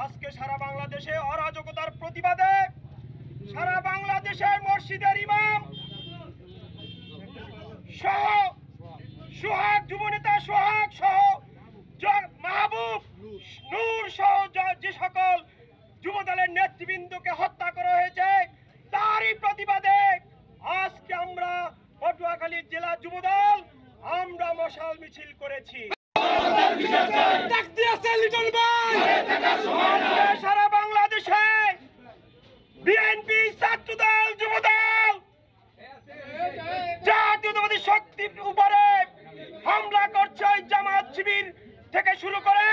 আজকে সারা বাংলাদেশে অরাজকতার প্রতিবাদে সারা বাংলাদেশের মসজিদের ইমাম সহ সোহাগ যুবনেতা সোহাগ সহ মাহবুব নূর সহ যে সকল যুবদলের নেতৃবৃন্দকে হত্যা করা হয়েছে তারই প্রতিবাদে আজকে আমরা পটুয়াখালী জেলা যুবদল আমরা মশাল মিছিল করেছি। সারা বাংলাদেশে বিএনপি ছাত্রদল যুবদল জাতীয়তাবাদী শক্তির উপরে হামলা করছে জামাত শিবির থেকে শুরু করে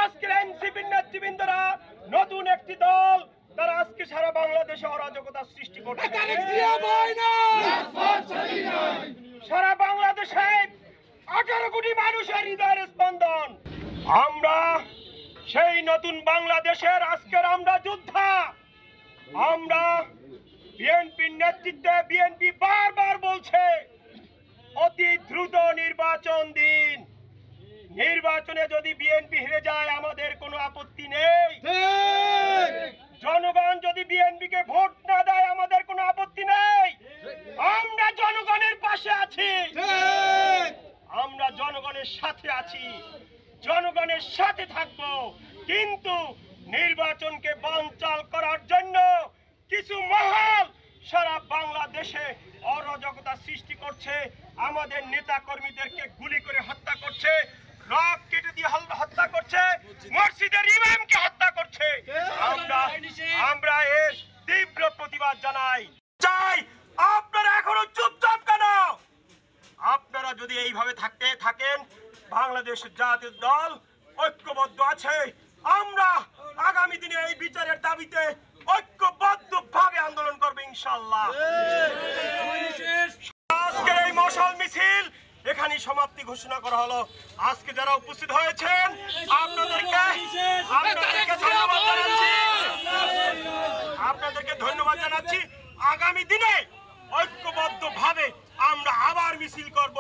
আজকের এনসিপির নেতৃবৃন্দরা নতুন একটি দল তারা আজকে সারা বাংলাদেশে অরাজকতা সৃষ্টি করছে। সারা বাংলাদেশে 18 কোটি মানুষের হৃদয়ের স্পন্দন। আমরা সেই নতুন বাংলাদেশের আজকের আমরা যোদ্ধা। আমরা বিএনপির নেতৃত্বে বিএনপি বারবার বলছে অতি দ্রুত নির্বাচন দিন। নির্বাচনে যদি বিএনপি হেরে যায় আমাদের কোনো আপত্তি নেই। জনগণ যদি বিএনপিকে ভোট না দেয় আমাদের কোনো আপত্তি নেই। আমরা জনগণের পাশে আছি, আমরা জনগণের সাথে আছি, জনগণের সাথে থাকবো। কিন্তু নির্বাচনকে বানচাল করার জন্য কিছু মহল সারা বাংলাদেশে অরাজকতা সৃষ্টি করছে, আমাদের নেতা কর্মীদেরকে গুলি করে হত্যা করছে, রক কেটে দিয়ে হত্যা করছে, মসজিদের ইমামকে হত্যা করছে। আমরা এর তীব্র প্রতিবাদ জানাই। চাই আপনারা এখনো চুপচাপ কেন? আপনারা যদি এইভাবে থাকেন বাংলাদেশ জাতীয় দল ঐক্যবদ্ধ আছে। আমরা আগামী দিনে এই বিচারের দাবিতে ঐক্যবদ্ধভাবে আন্দোলন করব ইনশাআল্লাহ। আজকের এই মশাল মিছিল এখানেই সমাপ্তি ঘোষণা করা হলো। আজকে যারা উপস্থিত হয়েছেন আপনাদেরকে ধন্যবাদ জানাচ্ছি। আগামী দিনে ঐক্যবদ্ধভাবে আমরা আবার মিছিল করব।